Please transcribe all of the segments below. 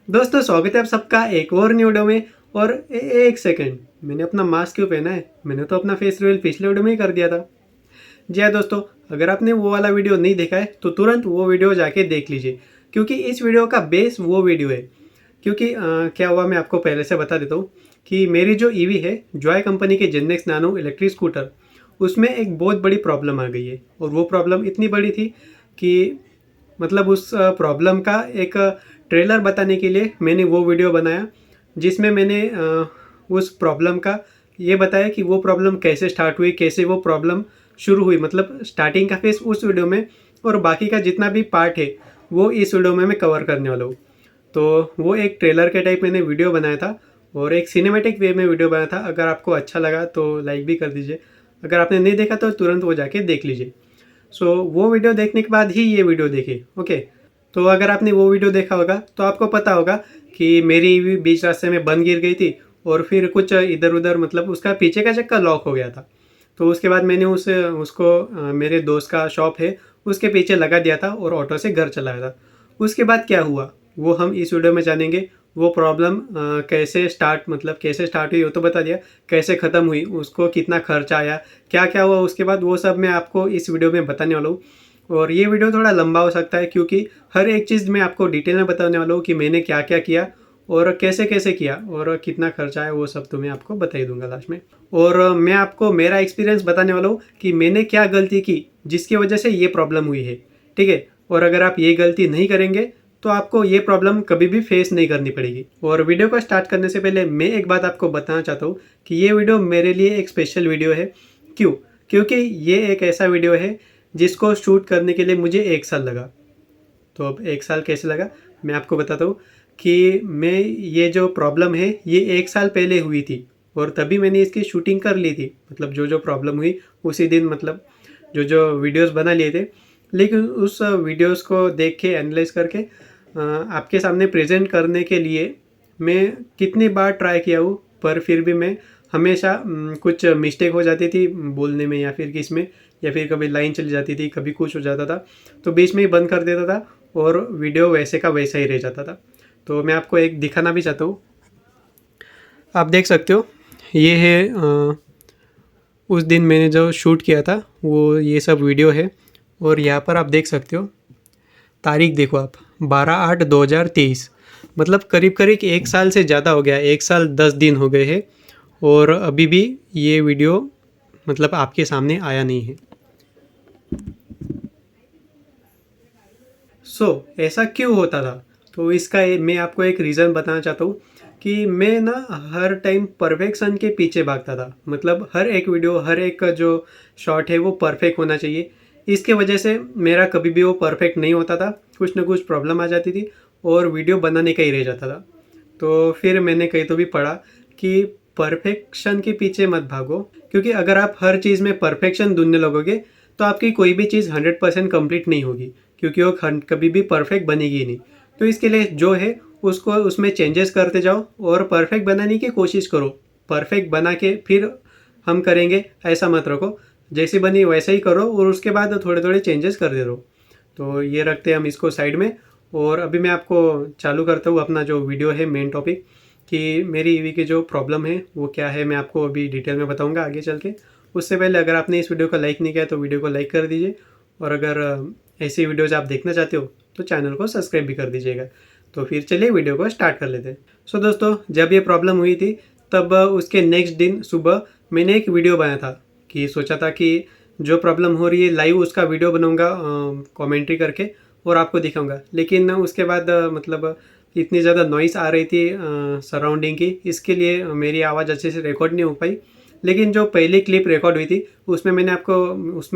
दोस्तों स्वागत है आप सबका एक और न्यू वीडियो में। और एक सेकंड, मैंने अपना मास्क क्यों पहना है? मैंने तो अपना फेस रिवील पिछले वीडियो में ही कर दिया था। जी हाँ दोस्तों, अगर आपने वो वाला वीडियो नहीं देखा है तो तुरंत वो वीडियो जाके देख लीजिए, क्योंकि इस वीडियो का बेस वो वीडियो है। क्योंकि क्या हुआ मैं आपको पहले से बता देता हूँ कि मेरी जो ईवी है, जॉय कंपनी के जेननेक्स नानो इलेक्ट्रिक स्कूटर, उसमें एक बहुत बड़ी प्रॉब्लम आ गई है। और वो प्रॉब्लम इतनी बड़ी थी कि मतलब उस प्रॉब्लम का एक ट्रेलर बताने के लिए मैंने वो वीडियो बनाया, जिसमें मैंने उस प्रॉब्लम का ये बताया कि वो प्रॉब्लम कैसे स्टार्ट हुई, कैसे वो प्रॉब्लम शुरू हुई, मतलब स्टार्टिंग का फेस उस वीडियो में, और बाकी का जितना भी पार्ट है वो इस वीडियो में मैं कवर करने वाला हूँ। तो वो एक ट्रेलर के टाइप मैंने वीडियो बनाया था और एक सिनेमैटिक वे में वीडियो बनाया था। अगर आपको अच्छा लगा तो लाइक भी कर दीजिए, अगर आपने नहीं देखा तो तुरंत वो जाके देख लीजिए। वो वीडियो देखने के बाद ही ये वीडियो देखिए, ओके। तो अगर आपने वो वीडियो देखा होगा तो आपको पता होगा कि मेरी भी बीच रास्ते में बंद गिर गई थी और फिर कुछ इधर उधर, मतलब उसका पीछे का चक्का लॉक हो गया था। तो उसके बाद मैंने उसको मेरे दोस्त का शॉप है उसके पीछे लगा दिया था और ऑटो से घर चलाया था। उसके बाद क्या हुआ वो हम इस वीडियो में जानेंगे। वो प्रॉब्लम कैसे स्टार्ट, मतलब कैसे स्टार्ट हुई वो तो बता दिया, कैसे ख़त्म हुई, उसको कितना खर्चा आया, क्या क्या हुआ उसके बाद, वो सब मैं आपको इस वीडियो में बताने वाला हूँ। और ये वीडियो थोड़ा लंबा हो सकता है क्योंकि हर एक चीज़ मैं आपको डिटेल में बताने वाला हूँ कि मैंने क्या क्या किया और कैसे कैसे किया और कितना खर्चा है, वो सब तो मैं आपको बता ही दूंगा लास्ट में। और मैं आपको मेरा एक्सपीरियंस बताने वाला हूँ कि मैंने क्या गलती की जिसकी वजह से ये प्रॉब्लम हुई है, ठीक है। और अगर आप ये गलती नहीं करेंगे तो आपको ये प्रॉब्लम कभी भी फेस नहीं करनी पड़ेगी। और वीडियो को स्टार्ट करने से पहले मैं एक बात आपको बताना चाहता हूँ कि ये वीडियो मेरे लिए एक स्पेशल वीडियो है। क्यों? क्योंकि ये एक ऐसा वीडियो है जिसको शूट करने के लिए मुझे 1 साल लगा। तो अब 1 साल कैसे लगा मैं आपको बताता हूँ कि मैं ये जो प्रॉब्लम है ये 1 साल पहले हुई थी और तभी मैंने इसकी शूटिंग कर ली थी। मतलब जो जो प्रॉब्लम हुई उसी दिन, मतलब जो जो वीडियोस बना लिए थे। लेकिन उस वीडियोस को देख के एनालाइज करके आपके सामने प्रेजेंट करने के लिए मैं कितनी बार ट्राई किया हूँ, पर फिर भी मैं हमेशा कुछ मिस्टेक हो जाती थी बोलने में या फिर किस में, या फिर कभी लाइन चली जाती थी, कभी कुछ हो जाता था तो बीच में ही बंद कर देता था और वीडियो वैसे का वैसा ही रह जाता था। तो मैं आपको एक दिखाना भी चाहता हूँ, आप देख सकते हो। ये है उस दिन मैंने जो शूट किया था वो ये सब वीडियो है। और यहाँ पर आप देख सकते हो तारीख, देखो आप 12/8/2023, मतलब करीब करीब 1 साल से ज़्यादा हो गया, 1 साल 10 दिन हो गए हैं और अभी भी ये वीडियो मतलब आपके सामने आया नहीं है। ऐसा क्यों होता था? तो इसका मैं आपको एक रीज़न बताना चाहता हूँ कि मैं ना हर टाइम परफेक्शन के पीछे भागता था। मतलब हर एक वीडियो, हर एक जो शॉट है वो परफेक्ट होना चाहिए। इसके वजह से मेरा कभी भी वो परफेक्ट नहीं होता था, कुछ ना कुछ प्रॉब्लम आ जाती थी और वीडियो बनाने का ही रह जाता था। तो फिर मैंने कहीं तो भी पढ़ा कि परफेक्शन के पीछे मत भागो, क्योंकि अगर आप हर चीज़ में परफेक्शन ढूंढने लगोगे तो आपकी कोई भी चीज़ 100% कंप्लीट नहीं होगी, क्योंकि वो कभी भी परफेक्ट बनेगी नहीं। तो इसके लिए जो है उसको उसमें चेंजेस करते जाओ और परफेक्ट बनाने की कोशिश करो। परफेक्ट बना के फिर हम करेंगे ऐसा मत रखो, जैसी बनी वैसा ही करो और उसके बाद थोड़े थोड़े चेंजेस कर दे रहो। तो ये रखते हैं हम इसको साइड में। और अभी मैं आपको चालू करता हूँ अपना जो वीडियो है, मेन टॉपिक, कि मेरी ईवी की जो प्रॉब्लम है वो क्या है, मैं आपको अभी डिटेल में बताऊँगा आगे चल के। उससे पहले अगर आपने इस वीडियो को लाइक नहीं किया तो वीडियो को लाइक कर दीजिए, और अगर ऐसी वीडियोज़ आप देखना चाहते हो तो चैनल को सब्सक्राइब भी कर दीजिएगा। तो फिर चलिए वीडियो को स्टार्ट कर लेते हैं। दोस्तों, जब ये प्रॉब्लम हुई थी तब उसके नेक्स्ट दिन सुबह मैंने एक वीडियो बनाया था कि सोचा था कि जो प्रॉब्लम हो रही है लाइव उसका वीडियो बनाऊंगा कमेंट्री करके और आपको दिखाऊंगा। लेकिन उसके बाद मतलब इतनी ज़्यादा नॉइस आ रही थी सराउंडिंग की, इसके लिए मेरी आवाज़ अच्छे से रिकॉर्ड नहीं हो पाई। लेकिन जो पहली क्लिप रिकॉर्ड हुई थी उसमें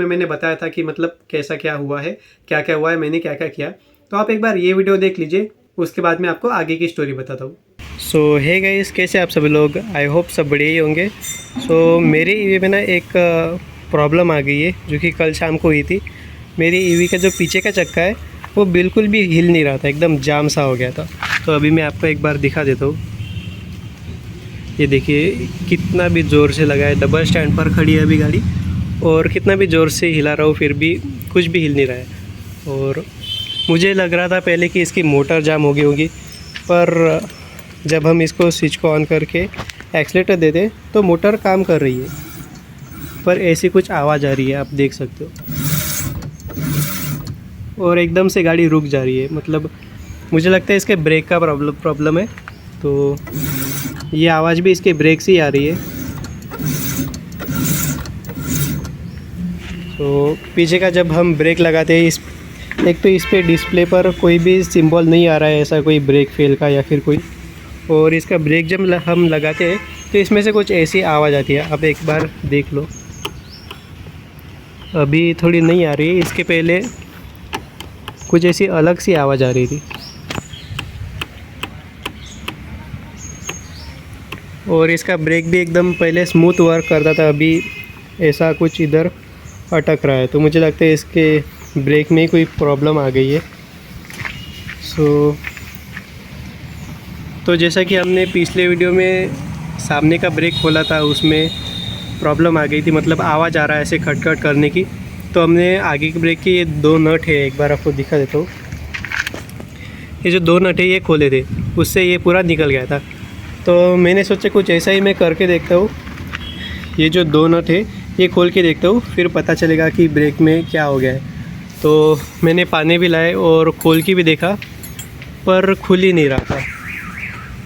मैंने बताया था कि मतलब कैसा क्या हुआ है, क्या क्या हुआ है, मैंने क्या क्या किया। तो आप एक बार ये वीडियो देख लीजिए, उसके बाद मैं आपको आगे की स्टोरी बताता हूँ। हे गाइस, कैसे आप सभी लोग? आई होप सब बढ़िया ही होंगे। मेरी ईवी में ना एक प्रॉब्लम आ गई है जो कि कल शाम को हुई थी। मेरी ईवी का जो पीछे का चक्का है वो बिल्कुल भी हिल नहीं रहा था, एकदम जाम सा हो गया था। तो अभी मैं आपको एक बार दिखा देता हूँ। ये देखिए कितना भी ज़ोर से लगा है, डबल स्टैंड पर खड़ी है अभी गाड़ी, और कितना भी ज़ोर से हिला रहा हूँ फिर भी कुछ भी हिल नहीं रहा है। और मुझे लग रहा था पहले कि इसकी मोटर जाम हो गई होगी, पर जब हम इसको स्विच को ऑन करके एक्सीलेटर दे दें तो मोटर काम कर रही है, पर ऐसी कुछ आवाज़ आ रही है, आप देख सकते हो। और एकदम से गाड़ी रुक जा रही है, मतलब मुझे लगता है इसके ब्रेक का प्रॉब्लम है। तो ये आवाज़ भी इसके ब्रेक से ही आ रही है। तो पीछे का जब हम ब्रेक लगाते हैं, एक तो इस पे डिस्प्ले पर कोई भी सिंबल नहीं आ रहा है ऐसा कोई ब्रेक फेल का या फिर कोई, और इसका ब्रेक जब हम लगाते हैं तो इसमें से कुछ ऐसी आवाज़ आती है। अब एक बार देख लो, अभी थोड़ी नहीं आ रही है, इसके पहले कुछ ऐसी अलग सी आवाज़ आ रही थी। और इसका ब्रेक भी एकदम पहले स्मूथ वर्क करता था, अभी ऐसा कुछ इधर अटक रहा है। तो मुझे लगता है इसके ब्रेक में कोई प्रॉब्लम आ गई है। तो जैसा कि हमने पिछले वीडियो में सामने का ब्रेक खोला था, उसमें प्रॉब्लम आ गई थी, मतलब आवाज़ आ रहा है ऐसे खटखट करने की। तो हमने आगे के ब्रेक के ये 2 नट है, एक बार आपको दिखा देता हूँ। ये जो 2 नट है ये खोले थे, उससे ये पूरा निकल गया था। तो मैंने सोचा कुछ ऐसा ही मैं करके देखता हूँ। ये जो 2 नट है ये खोल के देखता हूँ, फिर पता चलेगा कि ब्रेक में क्या हो गया है। तो मैंने पानी भी लाए और खोल के भी देखा, पर खुल ही नहीं रहा था।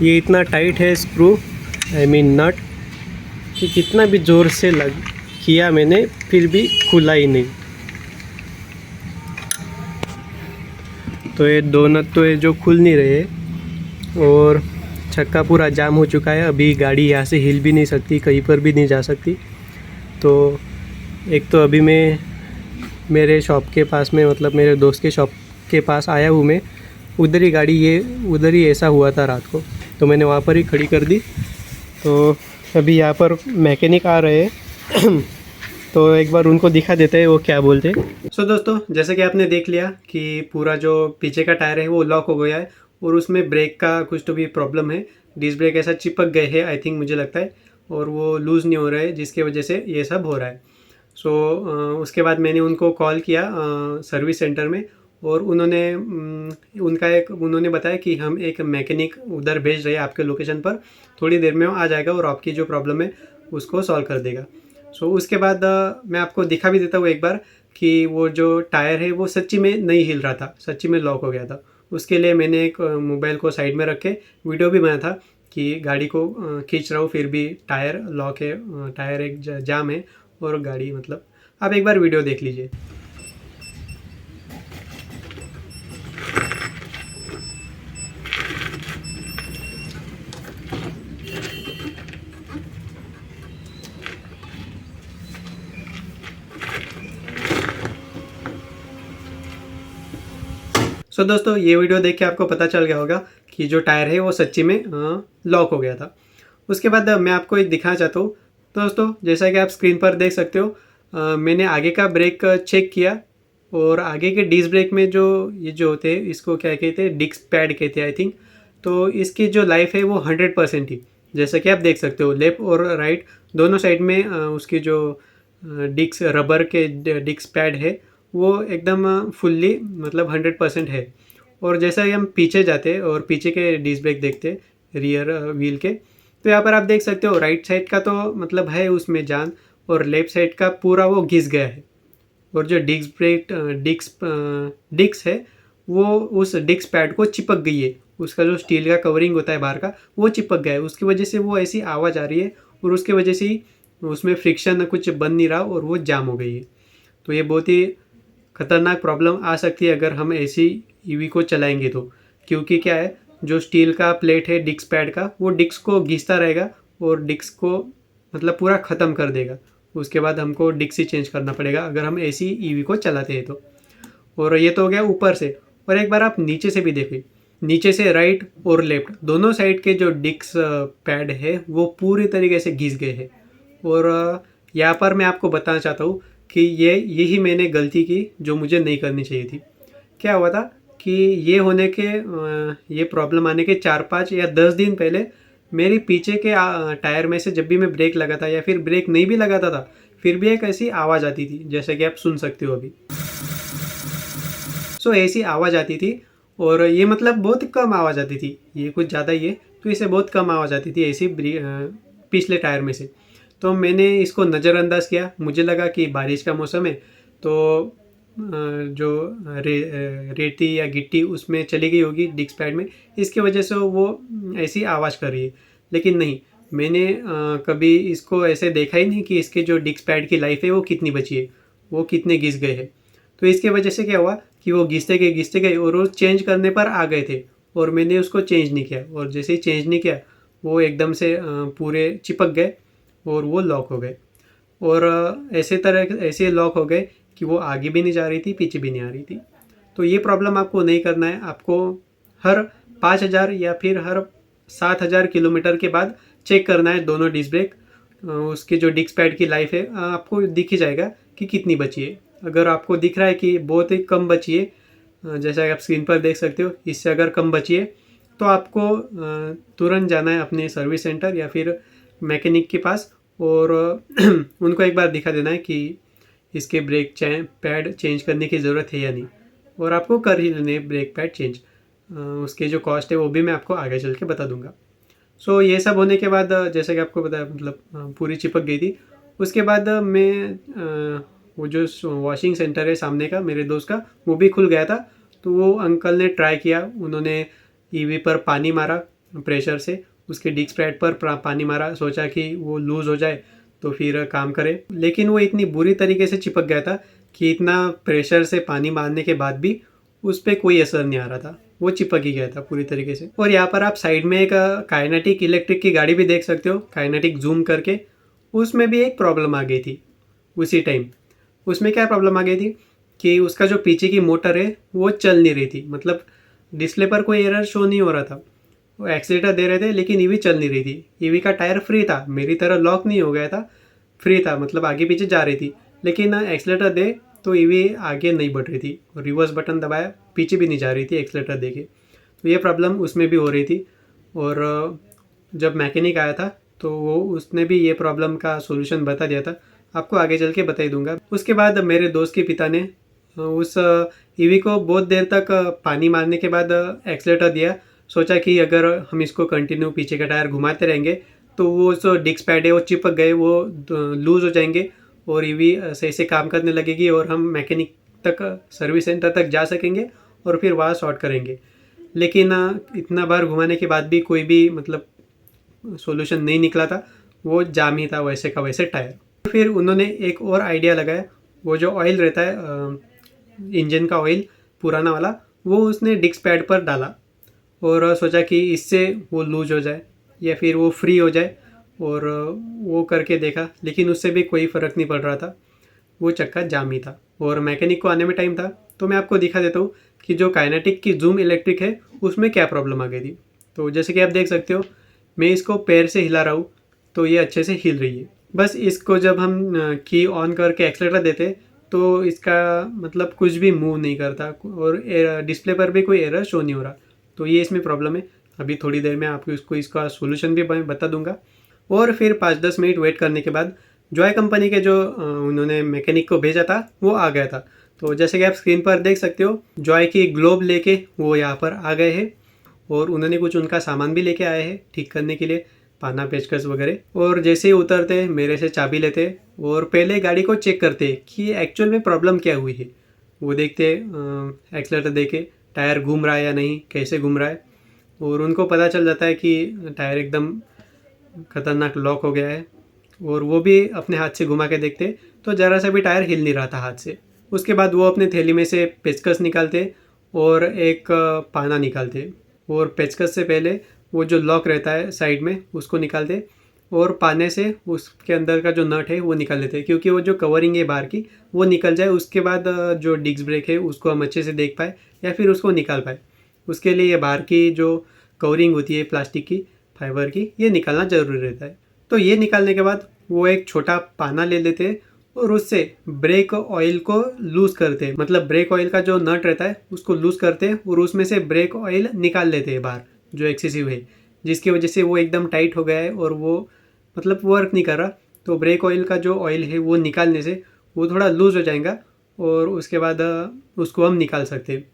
ये इतना टाइट है स्क्रू, आई मीन नट, कि कितना भी ज़ोर से किया मैंने फिर भी खुला ही नहीं। तो ये 2 नट तो ये जो खुल नहीं रहे, और छक्का पूरा जाम हो चुका है। अभी गाड़ी यहाँ से हिल भी नहीं सकती, कहीं पर भी नहीं जा सकती। तो एक तो अभी मैं मेरे शॉप के पास में, मतलब मेरे दोस्त के शॉप के पास आया हूँ मैं, उधर ही गाड़ी ये उधर ही ऐसा हुआ था रात को, तो मैंने वहाँ पर ही खड़ी कर दी। तो अभी यहाँ पर मैकेनिक आ रहे हैं तो एक बार उनको दिखा देते हैं वो क्या बोलते हैं। सो दोस्तों, जैसे कि आपने देख लिया कि पूरा जो पीछे का टायर है वो लॉक हो गया है, और उसमें ब्रेक का कुछ तो भी प्रॉब्लम है। डिस्क ब्रेक ऐसा चिपक गए हैं आई थिंक, मुझे लगता है, और वो लूज़ नहीं हो रहा है, जिसकी वजह से ये सब हो रहा है। उसके बाद मैंने उनको कॉल किया सर्विस सेंटर में, और उन्होंने बताया कि हम एक मैकेनिक उधर भेज रहे हैं आपके लोकेशन पर, थोड़ी देर में वो आ जाएगा और आपकी जो प्रॉब्लम है उसको सॉल्व कर देगा। उसके बाद मैं आपको दिखा भी देता हूँ एक बार कि वो जो टायर है वो सच्ची में नहीं हिल रहा था, सच्ची में लॉक हो गया था। उसके लिए मैंने एक मोबाइल को साइड में रख के वीडियो भी बनाया था कि गाड़ी को खींच रहा हूँ, फिर भी टायर लॉक है, टायर एक जाम है और गाड़ी, मतलब आप एक बार वीडियो देख लीजिए। दोस्तों, ये वीडियो देख के आपको पता चल गया होगा कि जो टायर है वो सच्ची में लॉक हो गया था। उसके बाद मैं आपको एक दिखाना चाहता हूँ। दोस्तों, जैसा कि आप स्क्रीन पर देख सकते हो, मैंने आगे का ब्रेक चेक किया, और आगे के डिस्क ब्रेक में जो ये जो होते हैं, इसको क्या कहते हैं, डिस्क पैड कहते हैं आई थिंक। तो इसकी जो लाइफ है वो 100% ही, जैसा कि आप देख सकते हो, लेफ़्ट और राइट दोनों साइड में उसकी जो डिस्क रबर के डिस्क पैड है वो एकदम फुल्ली, मतलब 100% है। और जैसा ही हम पीछे जाते और पीछे के डिस्क ब्रेक देखते रियर व्हील के, तो यहाँ पर आप देख सकते हो राइट साइड का तो मतलब है उसमें जान, और लेफ्ट साइड का पूरा वो घिस गया है। और जो डिस्क ब्रेक डिस्क है वो उस डिस्क पैड को चिपक गई है, उसका जो स्टील का कवरिंग होता है बाहर का वो चिपक गया है। उसकी वजह से वो ऐसी आवाज़ आ रही है, और उसके वजह से ही उसमें फ्रिक्शन कुछ बन नहीं रहा और वो जाम हो गई है। तो ये बहुत ही खतरनाक प्रॉब्लम आ सकती है अगर हम ऐसी ईवी को चलाएंगे तो, क्योंकि क्या है, जो स्टील का प्लेट है डिस्क पैड का, वो डिस्क को घिसता रहेगा और डिस्क को मतलब पूरा ख़त्म कर देगा। उसके बाद हमको डिस्क ही चेंज करना पड़ेगा अगर हम ऐसी ईवी को चलाते हैं तो। और ये तो हो गया ऊपर से, और एक बार आप नीचे से भी देखें, नीचे से राइट और लेफ्ट दोनों साइड के जो डिस्क पैड है वो पूरी तरीके से घिस गए हैं। और यहाँ पर मैं आपको बताना चाहता हूँ कि यही मैंने गलती की जो मुझे नहीं करनी चाहिए थी। क्या हुआ था कि ये होने के ये प्रॉब्लम आने के 4-5 या 10 दिन पहले मेरी पीछे के टायर में से जब भी मैं ब्रेक लगाता या फिर ब्रेक नहीं भी लगाता था, फिर भी एक ऐसी आवाज़ आती थी, जैसे कि आप सुन सकते हो अभी। ऐसी आवाज़ आती थी, और ये मतलब बहुत कम आवाज़ आती थी, ये कुछ ज़्यादा ही है, तो इसे बहुत कम आवाज़ आती थी ऐसी पिछले टायर में से। तो मैंने इसको नज़रअंदाज किया, मुझे लगा कि बारिश का मौसम है तो जो रेती या गिट्टी उसमें चली गई होगी डिस्क पैड में, इसकी वजह से वो ऐसी आवाज़ कर रही है। लेकिन नहीं, मैंने कभी इसको ऐसे देखा ही नहीं कि इसके जो डिस्क पैड की लाइफ है वो कितनी बची है, वो कितने घिस गए हैं। तो इसके वजह से क्या हुआ कि वो घिसते गए और वो चेंज करने पर आ गए थे, और मैंने उसको चेंज नहीं किया, और जैसे ही चेंज नहीं किया वो एकदम से पूरे चिपक गए और वो लॉक हो गए। और ऐसे लॉक हो गए कि वो आगे भी नहीं जा रही थी, पीछे भी नहीं आ रही थी। तो ये प्रॉब्लम आपको नहीं करना है, आपको हर 5,000 या फिर हर 7,000 किलोमीटर के बाद चेक करना है दोनों डिस्क ब्रेक। उसके जो डिस्क पैड की लाइफ है आपको दिख ही जाएगा कि कितनी बची है। अगर आपको दिख रहा है कि बहुत ही कम बची है, जैसा आप स्क्रीन पर देख सकते हो, इससे अगर कम बची है तो आपको तुरंत जाना है अपने सर्विस सेंटर या फिर मैकेनिक के पास, और उनको एक बार दिखा देना है कि इसके पैड चेंज करने की ज़रूरत है या नहीं, और आपको कर ही लेने ब्रेक पैड चेंज। उसके जो कॉस्ट है वो भी मैं आपको आगे चल के बता दूंगा। सो ये सब होने के बाद जैसे कि आपको पता है मतलब पूरी चिपक गई थी। उसके बाद मैं वो जो वॉशिंग सेंटर है सामने का मेरे दोस्त का, वो भी खुल गया था। तो वो अंकल ने ट्राई किया, उन्होंने ईवी पर पानी मारा प्रेशर से, उसके डिस्क पैड पर पानी मारा, सोचा कि वो लूज़ हो जाए तो फिर काम करे। लेकिन वो इतनी बुरी तरीके से चिपक गया था कि इतना प्रेशर से पानी मारने के बाद भी उस पर कोई असर नहीं आ रहा था, वो चिपक ही गया था पूरी तरीके से। और यहाँ पर आप साइड में एक काइनेटिक इलेक्ट्रिक की गाड़ी भी देख सकते हो, काइनेटिक जूम करके, उसमें भी एक प्रॉब्लम आ गई थी उसी टाइम। उसमें क्या प्रॉब्लम आ गई थी कि उसका जो पीछे की मोटर है वो चल नहीं रही थी, मतलब डिस्प्ले पर कोई एरर शो नहीं हो रहा था, वो एक्सीलेटर दे रहे थे लेकिन ईवी चल नहीं रही थी। ईवी का टायर फ्री था, मेरी तरह लॉक नहीं हो गया था, फ्री था, मतलब आगे पीछे जा रही थी, लेकिन एक्सीलेटर दे तो ईवी आगे नहीं बढ़ रही थी, रिवर्स बटन दबाया पीछे भी नहीं जा रही थी एक्सीलेटर दे के। तो ये प्रॉब्लम उसमें भी हो रही थी। और जब मैकेनिक आया था तो वो उसने भी ये प्रॉब्लम का सोल्यूशन बता दिया था, आपको आगे चल के बता ही दूंगा। उसके बाद मेरे दोस्त के पिता ने उस ईवी को बहुत देर तक पानी मारने के बाद एक्सीलेटर दिया, सोचा कि अगर हम इसको कंटिन्यू पीछे का टायर घुमाते रहेंगे तो वो जो डिस्क पैड है वो चिपक गए, वो लूज़ हो जाएंगे और ईवी सही से काम करने लगेगी और हम मैकेनिक तक सर्विस सेंटर तक जा सकेंगे और फिर वहाँ शॉर्ट करेंगे। लेकिन इतना बार घुमाने के बाद भी कोई भी मतलब सॉल्यूशन नहीं निकला था, वो जाम ही था वैसे का वैसे टायर। फिर उन्होंने एक और आइडिया लगाया, वो जो ऑयल रहता है इंजन का ऑयल पुराना वाला, वो उसने डिस्क पैड पर डाला और सोचा कि इससे वो लूज हो जाए या फिर वो फ्री हो जाए, और वो करके देखा लेकिन उससे भी कोई फ़र्क नहीं पड़ रहा था, वो चक्का जाम ही था और मैकेनिक को आने में टाइम था। तो मैं आपको दिखा देता हूँ कि जो काइनेटिक की जूम इलेक्ट्रिक है उसमें क्या प्रॉब्लम आ गई थी। तो जैसे कि आप देख सकते हो, मैं इसको पैर से हिला रहा हूँ तो ये अच्छे से हिल रही है। बस इसको जब हम की ऑन करके एक्सीलेटर देते तो इसका मतलब कुछ भी मूव नहीं करता और डिस्प्ले पर भी कोई एरर शो नहीं हो रहा। तो ये इसमें प्रॉब्लम है। अभी थोड़ी देर में आपको इसका सोल्यूशन भी मैं बता दूंगा। और फिर 5-10 मिनट वेट करने के बाद जॉय कंपनी के जो उन्होंने मैकेनिक को भेजा था वो आ गया था। तो जैसे कि आप स्क्रीन पर देख सकते हो, जॉय की ग्लोब लेके वो यहाँ पर आ गए हैं और उन्होंने कुछ उनका सामान भी लेके आए हैं ठीक करने के लिए, पाना पेचकस वगैरह। और जैसे ही उतरते मेरे से चाबी लेते और पहले गाड़ी को चेक करते कि एक्चुअल में प्रॉब्लम क्या हुई है। वो देखते एक्सीलेटर देके टायर घूम रहा है या नहीं, कैसे घूम रहा है, और उनको पता चल जाता है कि टायर एकदम खतरनाक लॉक हो गया है। और वो भी अपने हाथ से घुमा के देखते तो ज़रा सा भी टायर हिल नहीं रहा था हाथ से। उसके बाद वो अपने थैली में से पेचकस निकालते और एक पाना निकालते, और पेचकस से पहले वो जो लॉक रहता है साइड में उसको निकालते और पाने से उसके अंदर का जो नट है वो निकाल लेते, क्योंकि वो जो कवरिंग है बाहर की वो निकल जाए। उसके बाद जो डिस्क ब्रेक है उसको हम अच्छे से देख पाए या फिर उसको निकाल पाए, उसके लिए ये बाहर की जो कवरिंग होती है प्लास्टिक की, फाइबर की, ये निकालना ज़रूरी रहता है। तो ये निकालने के बाद वो एक छोटा पाना ले लेते और उससे ब्रेक ऑयल को लूज़ करते, मतलब ब्रेक ऑयल का जो नट रहता है उसको लूज़ करते और उसमें से ब्रेक ऑयल निकाल लेते हैं बाहर जो एक्सेसिव है, जिसकी वजह से वो एकदम टाइट हो गया है और वो मतलब वर्क नहीं कर रहा। तो ब्रेक ऑयल का जो ऑयल है वो निकालने से वो थोड़ा लूज़ हो जाएगा और उसके बाद उसको हम निकाल सकते हैं।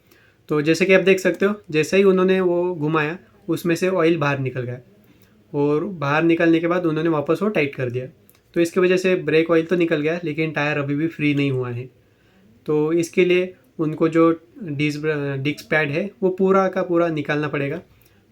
तो जैसे कि आप देख सकते हो, जैसे ही उन्होंने वो घुमाया उसमें से ऑयल बाहर निकल गया, और बाहर निकलने के बाद उन्होंने वापस वो टाइट कर दिया। तो इसकी वजह से ब्रेक ऑयल तो निकल गया, लेकिन टायर अभी भी फ्री नहीं हुआ है। तो इसके लिए उनको जो डिस्क पैड है वो पूरा का पूरा निकालना पड़ेगा।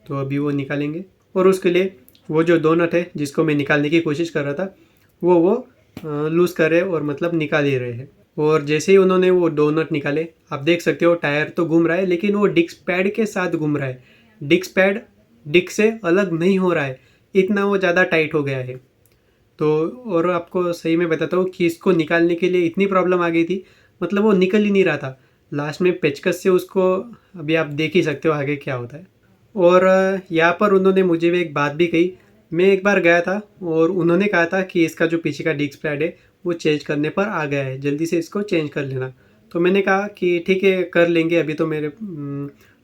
तो अभी वो निकालेंगे, और उसके लिए वो जो दो नट है जिसको मैं निकालने की कोशिश कर रहा था वो लूज़ कर रहे और मतलब निकाल ही रहे हैं। और जैसे ही उन्होंने वो दो नट निकाले, आप देख सकते हो टायर तो घूम रहा है, लेकिन वो डिस्क पैड के साथ घूम रहा है। डिस्क पैड डिस्क से अलग नहीं हो रहा है, इतना वो ज़्यादा टाइट हो गया है। तो और आपको सही में बताता हूँ कि इसको निकालने के लिए इतनी प्रॉब्लम आ गई थी, मतलब वो निकल ही नहीं रहा था। लास्ट में पेचकस से उसको, अभी आप देख ही सकते हो आगे क्या होता है। और यहाँ पर उन्होंने मुझे भी एक बात भी कही। मैं एक बार गया था और उन्होंने कहा था कि इसका जो पीछे का डिस्क पैड है वो चेंज करने पर आ गया है, जल्दी से इसको चेंज कर लेना। तो मैंने कहा कि ठीक है कर लेंगे, अभी तो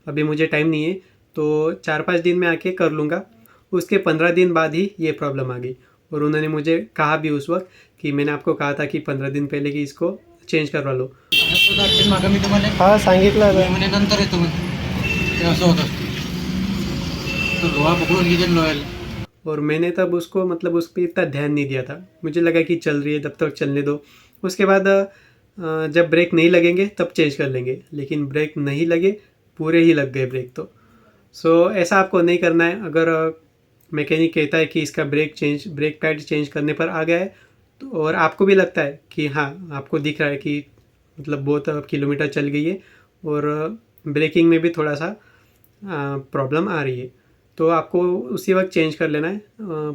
अभी मुझे टाइम नहीं है, तो 4-5 दिन में आके कर लूँगा। उसके 15 दिन बाद ही ये प्रॉब्लम आ गई, और उन्होंने मुझे कहा भी उस वक्त कि मैंने आपको कहा था कि 15 दिन पहले कि इसको चेंज करवा लो। मागं मी तुम्हाला हाँ सांगितलं तुम्ही म्हणे नंतर येतो म्हणे ते असं होत असते तो लोहा पकडून घेते लोह्याला और मैंने तब उसको मतलब उस पर इतना ध्यान नहीं दिया था, मुझे लगा कि चल रही है तब तक चलने दो। उसके बाद जब ब्रेक नहीं लगेंगे तब चेंज कर लेंगे, लेकिन ब्रेक नहीं लगे, पूरे ही लग गए ब्रेक। तो ऐसा आपको नहीं करना है। अगर मैकेनिक कहता है कि इसका ब्रेक पैड चेंज करने पर आ गया है, तो और आपको भी लगता है कि हाँ, आपको दिख रहा है कि मतलब बहुत किलोमीटर चल गई है और ब्रेकिंग में भी थोड़ा सा प्रॉब्लम आ रही है, तो आपको उसी वक्त चेंज कर लेना है।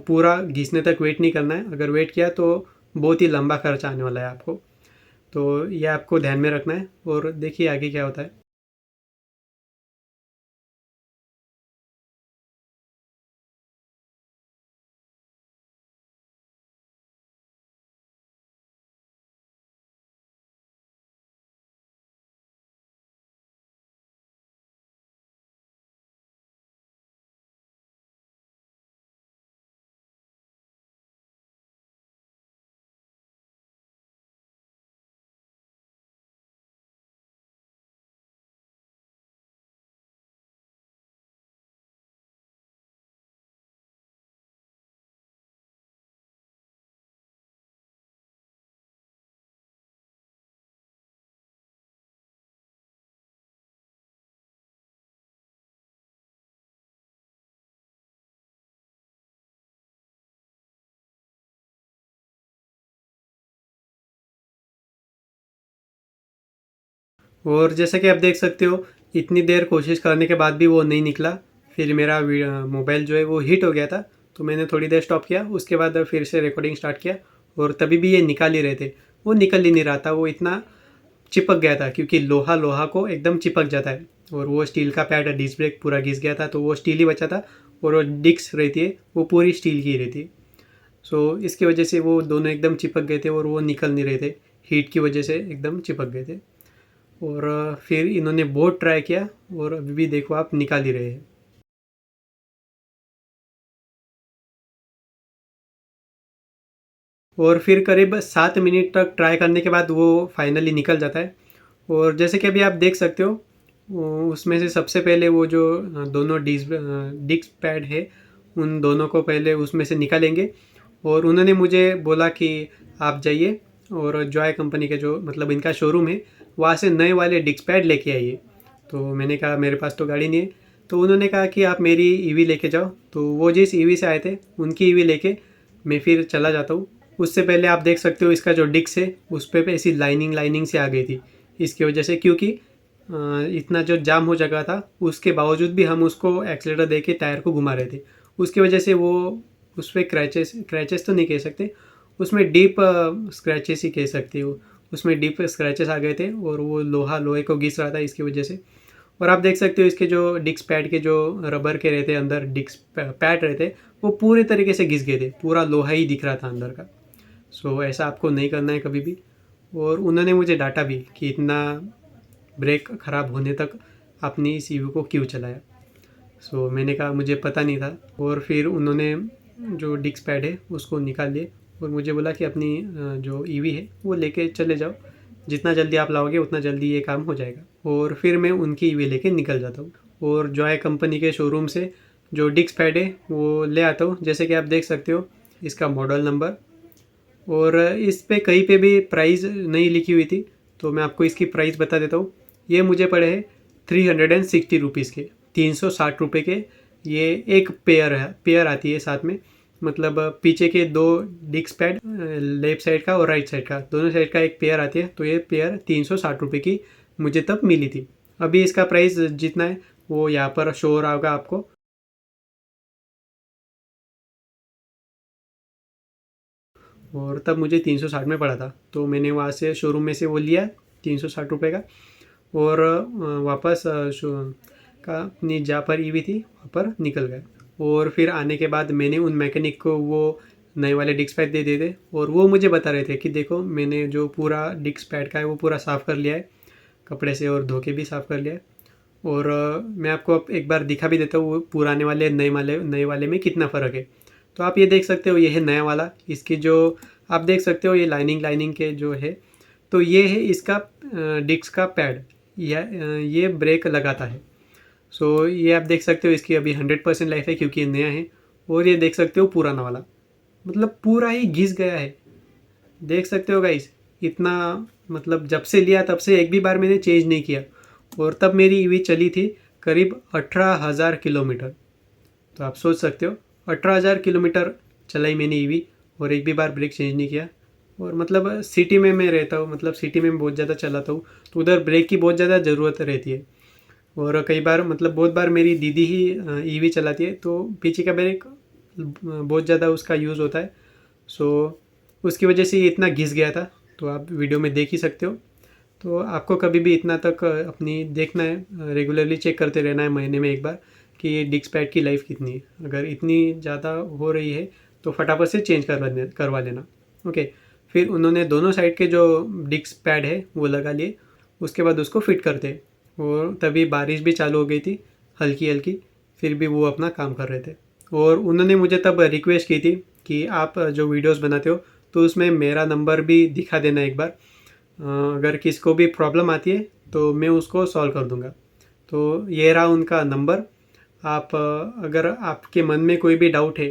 पूरा घिसने तक वेट नहीं करना है, अगर वेट किया तो बहुत ही लंबा खर्च आने वाला है आपको। तो ये आपको ध्यान में रखना है, और देखिए आगे क्या होता है। और जैसा कि आप देख सकते हो, इतनी देर कोशिश करने के बाद भी वो नहीं निकला। फिर मेरा मोबाइल जो है वो हीट हो गया था, तो मैंने थोड़ी देर स्टॉप किया, उसके बाद फिर से रिकॉर्डिंग स्टार्ट किया, और तभी भी ये निकाल ही रहे थे। वो निकल ही नहीं रहा था, वो इतना चिपक गया था, क्योंकि लोहा लोहा को एकदम चिपक जाता है। और वो स्टील का पैड डिस्क ब्रेक पूरा घिस गया था, तो वो स्टील ही बचा था, और वो डिस्क रहती है वो पूरी स्टील की ही रहती है। इसकी वजह से वो दोनों एकदम चिपक गए थे और वो निकल नहीं रहे थे, हीट की वजह से एकदम चिपक गए थे। और फिर इन्होंने बहुत ट्राई किया, और अभी भी देखो आप निकाल ही रहे हैं। और फिर करीब 7 मिनट तक ट्राई करने के बाद वो फाइनली निकल जाता है। और जैसे कि अभी आप देख सकते हो, उसमें से सबसे पहले वो जो दोनों डिस्क पैड है, उन दोनों को पहले उसमें से निकालेंगे। और उन्होंने मुझे बोला कि आप जाइए और जॉय कंपनी के जो मतलब इनका शोरूम है, वहाँ से नए वाले डिस्क पैड लेके आइए। तो मैंने कहा मेरे पास तो गाड़ी नहीं है। तो उन्होंने कहा कि आप मेरी ईवी लेके जाओ। तो वो जिस ईवी से आए थे उनकी ईवी लेके मैं फिर चला जाता हूँ। उससे पहले आप देख सकते हो इसका जो डिस्क है उस पर ऐसी लाइनिंग लाइनिंग से आ गई थी, इसकी वजह से, क्योंकि इतना जो जाम हो जगह था उसके बावजूद भी हम उसको एक्सीलेटर दे के टायर को घुमा रहे थे। उसकी वजह से वो उस पर क्रैचेस तो नहीं कह सकते, उसमें डीप स्क्रैचेस ही कह सकते हो। उसमें डीप स्क्रैचेस आ गए थे और वो लोहे को घिस रहा था इसकी वजह से। और आप देख सकते हो इसके जो डिस्क पैड के जो रबर के रहते अंदर डिस्क पैड रहते, वो पूरे तरीके से घिस गए थे, पूरा लोहा ही दिख रहा था अंदर का। ऐसा आपको नहीं करना है कभी भी। और उन्होंने मुझे डांटा भी कि इतना ब्रेक ख़राब होने तक आपने इस ईवी को क्यों चलाया। मैंने कहा मुझे पता नहीं था। और फिर उन्होंने जो डिस्क पैड है उसको निकाल लिए और मुझे बोला कि अपनी जो ईवी है वो लेके चले जाओ, जितना जल्दी आप लाओगे उतना जल्दी ये काम हो जाएगा। और फिर मैं उनकी ईवी लेके निकल जाता हूँ और जॉय कंपनी के शोरूम से जो डिस्क पैड है वो ले आता हूँ। जैसे कि आप देख सकते हो इसका मॉडल नंबर, और इस पे कहीं पे भी प्राइस नहीं लिखी हुई थी, तो मैं आपको इसकी प्राइस बता देता हूँ। ये मुझे पड़े हैं 360 रुपीज़ के, 360 रुपये के। ये एक पेयर आती है साथ में, मतलब पीछे के दो डिस्क पैड, लेफ्ट साइड का और राइट साइड का, दोनों साइड का एक पेयर आती है। तो ये पेयर 360 रुपये की मुझे तब मिली थी। अभी इसका प्राइस जितना है वो यहाँ पर शो हो रहा होगा आपको। और तब मुझे 360 में पड़ा था, तो मैंने वहाँ से शोरूम में से वो लिया 360 रुपये का, और वापस का अपनी जहाँ पर ईवी थी वहाँ पर निकल गए। और फिर आने के बाद मैंने उन मैकेनिक को वो नए वाले डिस्क पैड दे दिए थे, और वो मुझे बता रहे थे कि देखो मैंने जो पूरा डिस्क पैड का है वो पूरा साफ़ कर लिया है कपड़े से, और धो के भी साफ़ कर लिया है। और मैं आपको अब एक बार दिखा भी देता हूँ वो पुराने वाले नए वाले में कितना फ़र्क है। तो आप ये देख सकते हो, ये है नया वाला। इसकी जो आप देख सकते हो ये लाइनिंग के जो है, तो ये है इसका डिस्क का पैड, ये ब्रेक लगाता है। सो ये आप देख सकते हो इसकी अभी 100% लाइफ है क्योंकि ये नया है। और ये देख सकते हो पुराना वाला, मतलब पूरा ही घिस गया है। देख सकते हो गाइस, इतना मतलब जब से लिया तब से एक भी बार मैंने चेंज नहीं किया। और तब मेरी ईवी चली थी करीब 18,000 किलोमीटर। तो आप सोच सकते हो 18,000 किलोमीटर चलाई मैंने ईवी और एक भी बार ब्रेक चेंज नहीं किया। और मतलब सिटी में मैं रहता हूँ, मतलब सिटी में बहुत ज़्यादा चलाता हूँ, तो उधर ब्रेक की बहुत ज़्यादा ज़रूरत रहती है। और कई बार मतलब बहुत बार मेरी दीदी ही ईवी चलाती है, तो पीछे का ब्रेक बहुत ज़्यादा उसका यूज़ होता है। सो उसकी वजह से ये इतना घिस गया था, तो आप वीडियो में देख ही सकते हो। तो आपको कभी भी इतना तक अपनी देखना है, रेगुलरली चेक करते रहना है महीने में एक बार कि ये डिस्क पैड की लाइफ कितनी है। अगर इतनी ज़्यादा हो रही है तो फटाफट से चेंज करवा लेना। ओके, फिर उन्होंने दोनों साइड के जो डिस्क पैड है वो लगा लिए, उसके बाद उसको फिट करते। और तभी बारिश भी चालू हो गई थी हल्की हल्की, फिर भी वो अपना काम कर रहे थे। और उन्होंने मुझे तब रिक्वेस्ट की थी कि आप जो वीडियोस बनाते हो तो उसमें मेरा नंबर भी दिखा देना एक बार, अगर किसको भी प्रॉब्लम आती है तो मैं उसको सॉल्व कर दूंगा। तो ये रहा उनका नंबर। आप अगर आपके मन में कोई भी डाउट है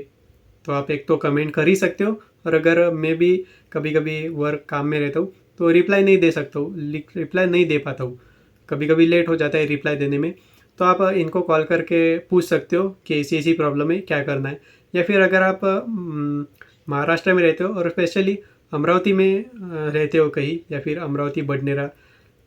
तो आप एक तो कमेंट कर ही सकते हो, और अगर मैं भी कभी कभी वर्क काम में रहता हूँ तो रिप्लाई नहीं दे सकता हूँ, रिप्लाई नहीं दे पाता हूँ, कभी कभी लेट हो जाता है रिप्लाई देने में। तो आप इनको कॉल करके पूछ सकते हो कि ऐसी ऐसी प्रॉब्लम है, क्या करना है। या फिर अगर आप महाराष्ट्र में रहते हो और स्पेशली अमरावती में रहते हो कहीं, या फिर अमरावती बडनेरा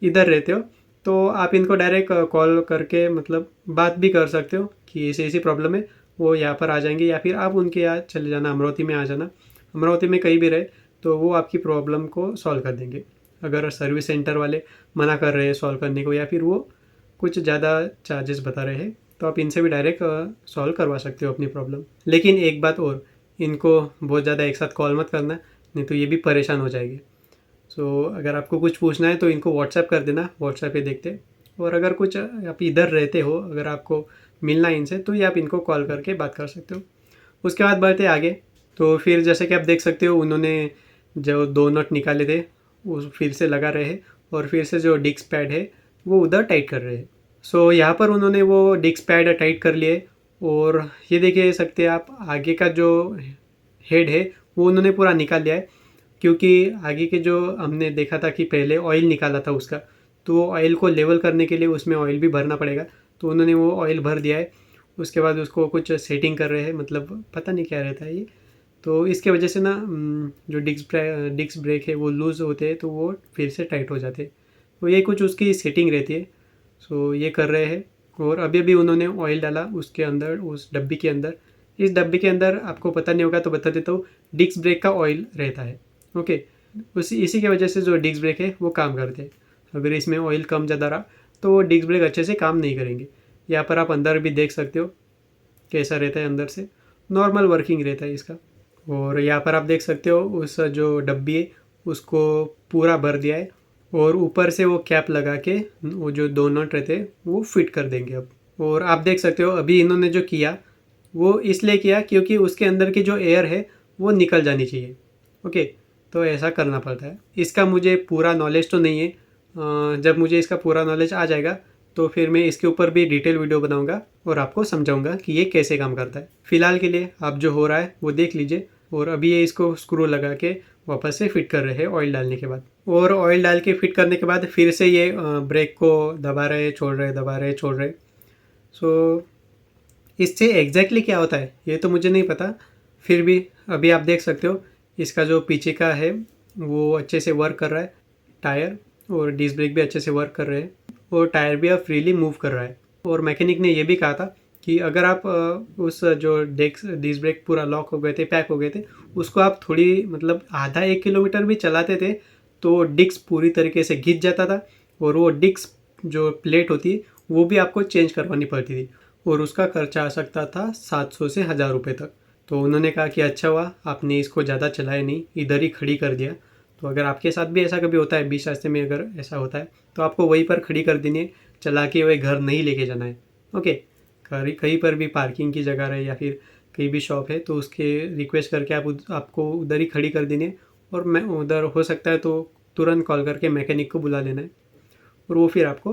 इधर रहते हो, तो आप इनको डायरेक्ट कॉल करके मतलब बात भी कर सकते हो कि ऐसी ऐसी प्रॉब्लम है। वो यहाँ पर आ जाएंगे, या फिर आप उनके यहाँ चले जाना, अमरावती में आ जाना। अमरावती में कहीं भी रहे तो वो आपकी प्रॉब्लम को सॉल्व कर देंगे। अगर सर्विस सेंटर वाले मना कर रहे हैं सॉल्व करने को, या फिर वो कुछ ज़्यादा चार्जेस बता रहे हैं, तो आप इनसे भी डायरेक्ट सॉल्व करवा सकते हो अपनी प्रॉब्लम। लेकिन एक बात और, इनको बहुत ज़्यादा एक साथ कॉल मत करना, नहीं तो ये भी परेशान हो जाएंगे। सो अगर आपको कुछ पूछना है तो इनको व्हाट्सएप कर देना, व्हाट्सएप पे देखते। और अगर कुछ आप इधर रहते हो, अगर आपको मिलना है इनसे, तो ये आप इनको कॉल करके बात कर सकते हो। उसके बाद बढ़ते आगे। तो फिर जैसे कि आप देख सकते हो उन्होंने जो दो नट निकाले थे वो फिर से लगा रहे हैं, और फिर से जो डिस्क पैड है वो उधर टाइट कर रहे हैं। सो यहाँ पर उन्होंने वो डिस्क पैड टाइट कर लिए। और ये देखिए सकते हैं आप, आगे का जो हेड है वो उन्होंने पूरा निकाल लिया है, क्योंकि आगे के जो हमने देखा था कि पहले ऑयल निकाला था उसका, तो वो ऑयल को लेवल करने के लिए उसमें ऑयल भी भरना पड़ेगा। तो उन्होंने वो ऑयल भर दिया है। उसके बाद उसको कुछ सेटिंग कर रहे हैं, मतलब पता नहीं क्या रहता है ये। तो इसके वजह से ना जो डिस्क ब्रेक है वो लूज़ होते हैं, तो वो फिर से टाइट हो जाते हैं। तो ये कुछ उसकी सेटिंग रहती है। सो ये कर रहे हैं। और अभी अभी उन्होंने ऑयल डाला उसके अंदर, उस डब्बी के अंदर। इस डब्बी के अंदर आपको पता नहीं होगा तो बता देता हूँ, डिस्क ब्रेक का ऑयल रहता है। ओके, इसी की वजह से जो डिस्क ब्रेक है वो काम करते हैं। अगर इसमें ऑयल कम ज़्यादा रहा तो वो डिस्क ब्रेक अच्छे से काम नहीं करेंगे। यहाँ पर आप अंदर भी देख सकते हो कैसा रहता है, अंदर से नॉर्मल वर्किंग रहता है इसका। और यहाँ पर आप देख सकते हो उस जो डब्बी है उसको पूरा भर दिया है, और ऊपर से वो कैप लगा के वो जो दो नट रहते हैं वो फिट कर देंगे अब। और आप देख सकते हो अभी इन्होंने जो किया वो इसलिए किया क्योंकि उसके अंदर की जो एयर है वो निकल जानी चाहिए। ओके, तो ऐसा करना पड़ता है। इसका मुझे पूरा नॉलेज तो नहीं है, जब मुझे इसका पूरा नॉलेज आ जाएगा तो फिर मैं इसके ऊपर भी डिटेल वीडियो बनाऊंगा और आपको समझाऊंगा कि ये कैसे काम करता है। फिलहाल के लिए आप जो हो रहा है वो देख लीजिए। और अभी ये इसको स्क्रू लगा के वापस से फिट कर रहे हैं ऑयल डालने के बाद। और ऑयल डाल के फिट करने के बाद फिर से ये ब्रेक को दबा रहे छोड़ रहे, दबा रहे छोड़ रहे। सो इससे एग्जैक्टली क्या होता है ये तो मुझे नहीं पता, फिर भी अभी आप देख सकते हो इसका जो पीछे का है वो अच्छे से वर्क कर रहा है, टायर और डिस्क ब्रेक भी अच्छे से वर्क कर रहे हैं और टायर भी अब फ्रीली मूव कर रहा है। और मैकेनिक ने ये भी कहा था कि अगर आप उस जो डिस्क ब्रेक पूरा लॉक हो गए थे, पैक हो गए थे, उसको आप थोड़ी मतलब आधा 1 किलोमीटर भी चलाते थे तो डिस्क पूरी तरीके से घिस जाता था और वो डिस्क जो प्लेट होती है वो भी आपको चेंज करवानी पड़ती थी और उसका खर्चा आ सकता था 700 से 1000 रुपये तक। तो उन्होंने कहा कि अच्छा हुआ आपने इसको ज़्यादा चलाया नहीं, इधर ही खड़ी कर दिया। तो अगर आपके साथ भी ऐसा कभी होता है, बीच रास्ते में अगर ऐसा होता है तो आपको वहीं पर खड़ी कर देनी है, चला के वही घर नहीं लेके जाना है। ओके, कहीं पर भी पार्किंग की जगह रहे या फिर कहीं भी शॉप है तो उसके रिक्वेस्ट करके आपको उधर ही खड़ी कर देनी है और मैं उधर हो सकता है तो तुरंत कॉल करके मैकेनिक को बुला लेना है और वो फिर आपको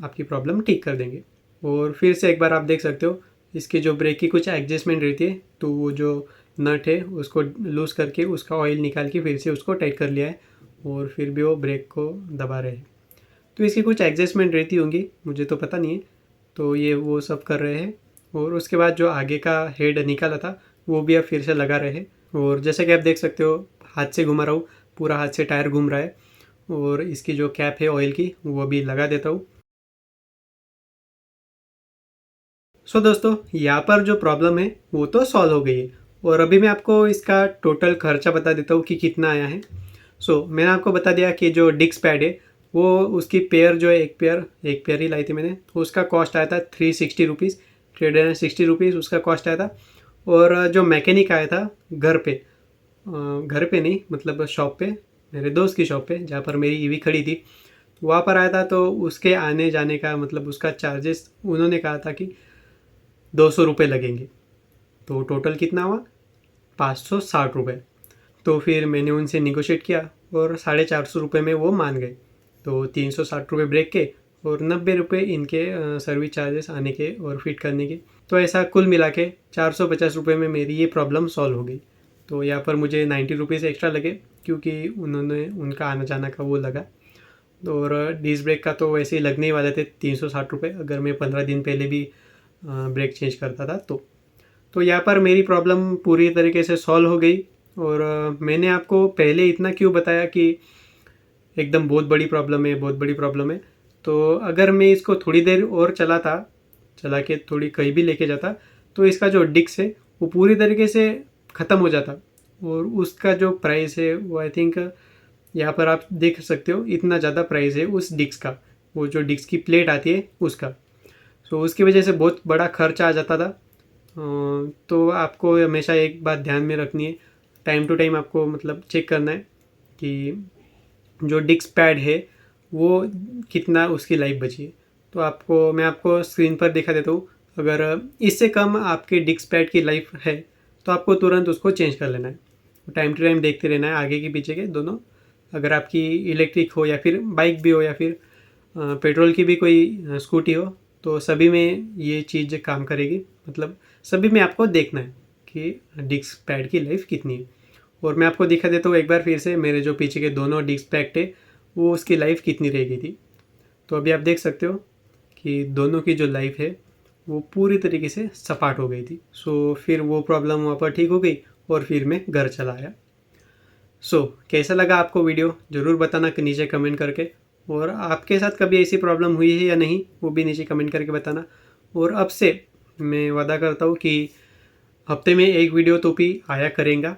आपकी प्रॉब्लम ठीक कर देंगे। और फिर से एक बार आप देख सकते हो इसकी जो ब्रेक की कुछ एडजस्टमेंट रहती है तो वो जो नट है उसको लूज़ करके उसका ऑयल निकाल के फिर से उसको टाइट कर लिया है और फिर भी वो ब्रेक को दबा रहे हैं। तो इसकी कुछ एडजस्टमेंट रहती होंगी, मुझे तो पता नहीं है। तो ये वो सब कर रहे हैं और उसके बाद जो आगे का हेड निकाला था वो भी अब फिर से लगा रहे हैं। और जैसे कि आप देख सकते हो हाथ से घुमा रहा हूँ, पूरा हाथ से टायर घूम रहा है और इसकी जो कैप है ऑयल की वो भी लगा देता हूँ। सो दोस्तों यहाँ पर जो प्रॉब्लम है वो तो सॉल्व हो गई है और अभी मैं आपको इसका टोटल खर्चा बता देता हूँ कि कितना आया है। मैंने आपको बता दिया कि जो डिस्क पैड है वो उसकी पेयर जो है एक पेयर ही लाई थी मैंने, तो उसका कॉस्ट आया था 360 रुपीज़, 360 रुपीज़ उसका कॉस्ट आया था। और जो मैकेनिक आया था घर पे नहीं मतलब शॉप पे, मेरे दोस्त की शॉप पे जहाँ पर मेरी ईवी खड़ी थी वहाँ पर आया था, तो उसके आने जाने का मतलब उसका चार्जेस उन्होंने कहा था कि 200 रुपये लगेंगे। तो टोटल कितना हुआ 560 रुपये। तो फिर मैंने उनसे निगोशिएट किया और 450 रुपये में वो मान गए। तो 360 रुपये ब्रेक के और 90 रुपये इनके सर्विस चार्जेस आने के और फिट करने के। तो ऐसा कुल मिला के 450 रुपये में मेरी ये प्रॉब्लम सॉल्व हो गई। तो यहाँ पर मुझे 90 रुपीज़ एक्स्ट्रा लगे क्योंकि उनका आना जाना का वो लगा। और डिस्क ब्रेक का तो वैसे ही लगने ही वाले थे 360 रुपये, अगर मैं 15 दिन पहले भी ब्रेक चेंज करता था तो यहाँ पर मेरी प्रॉब्लम पूरी तरीके से सॉल्व हो गई। और मैंने आपको पहले इतना क्यों बताया कि एकदम बहुत बड़ी प्रॉब्लम है। तो अगर मैं इसको थोड़ी देर और चला के थोड़ी कहीं भी लेके जाता तो इसका जो डिस्क है वो पूरी तरीके से ख़त्म हो जाता और उसका जो प्राइस है वो आई थिंक यहाँ पर आप देख सकते हो इतना ज़्यादा प्राइस है उस डिस्क का, वो जो डिस्क की प्लेट आती है उसका। उसकी वजह से बहुत बड़ा खर्च आ जाता था। तो आपको हमेशा एक बात ध्यान में रखनी है, टाइम टू टाइम आपको मतलब चेक करना है कि जो डिस्क पैड है वो कितना उसकी लाइफ बची है। तो मैं आपको स्क्रीन पर दिखा देता हूँ, अगर इससे कम आपके डिस्क पैड की लाइफ है तो आपको तुरंत उसको चेंज कर लेना है। टाइम टू टाइम देखते रहना है आगे की पीछे के दोनों। अगर आपकी इलेक्ट्रिक हो या फिर बाइक भी हो या फिर पेट्रोल की भी कोई स्कूटी हो तो सभी में ये चीज़ काम करेगी। मतलब सभी में आपको देखना है कि डिस्क पैड की लाइफ कितनी है। और मैं आपको दिखा देता हूँ एक बार फिर से मेरे जो पीछे के दोनों डिस्क पैड थे वो उसकी लाइफ कितनी रह गई थी। तो अभी आप देख सकते हो कि दोनों की जो लाइफ है वो पूरी तरीके से सपाट हो गई थी। फिर वो प्रॉब्लम वहाँ पर ठीक हो गई और फिर मैं घर चला आया। कैसा लगा आपको वीडियो ज़रूर बताना कि नीचे कमेंट करके, और आपके साथ कभी ऐसी प्रॉब्लम हुई है या नहीं वो भी नीचे कमेंट करके बताना। और अब से मैं वादा करता हूँ कि हफ्ते में एक वीडियो तो भी आया करेंगे।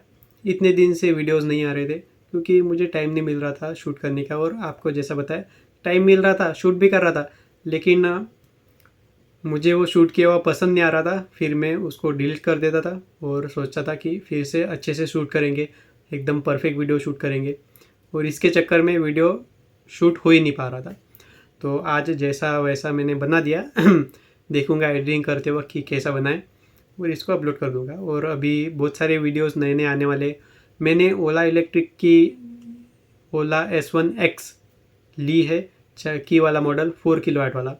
इतने दिन से वीडियोस नहीं आ रहे थे क्योंकि मुझे टाइम नहीं मिल रहा था शूट करने का, और आपको जैसा बताया टाइम मिल रहा था शूट भी कर रहा था, लेकिन मुझे वो शूट किया हुआ पसंद नहीं आ रहा था। फिर मैं उसको डिलीट कर देता था और सोचता था कि फिर से अच्छे से शूट करेंगे, एकदम परफेक्ट वीडियो शूट करेंगे, और इसके चक्कर में वीडियो शूट हो ही नहीं पा रहा था। तो आज जैसा वैसा मैंने बना दिया देखूंगा एडिटिंग करते वक्त कि कैसा बनाए और इसको अपलोड कर दूंगा। और अभी बहुत सारे वीडियोस नए आने वाले। मैंने ओला इलेक्ट्रिक की ओला S1X ली है की वाला मॉडल 4 किलोवाट वाला,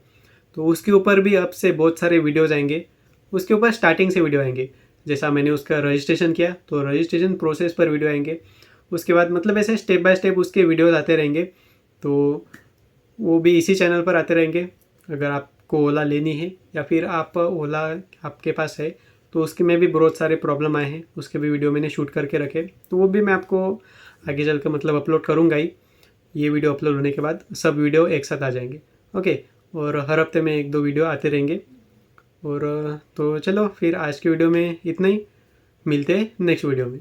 तो उसके ऊपर भी अब से बहुत सारे वीडियोज़ आएंगे। उसके ऊपर स्टार्टिंग से वीडियो आएंगे, जैसा मैंने उसका रजिस्ट्रेशन किया तो रजिस्ट्रेशन प्रोसेस पर वीडियो आएंगे। उसके बाद मतलब ऐसे स्टेप बाय स्टेप उसके वीडियोज़ आते रहेंगे, तो वो भी इसी चैनल पर आते रहेंगे। अगर आपको ओला लेनी है या फिर आप ओला आपके पास है तो उसके में भी बहुत सारे प्रॉब्लम आए हैं, उसके भी वीडियो मैंने शूट करके रखे, तो वो भी मैं आपको आगे चल कर मतलब अपलोड करूँगा ही। ये वीडियो अपलोड होने के बाद सब वीडियो एक साथ आ जाएंगे। ओके, और हर हफ्ते में 1-2 वीडियो आते रहेंगे। और तो चलो फिर आज की वीडियो में इतना ही, मिलते हैं नेक्स्ट वीडियो में।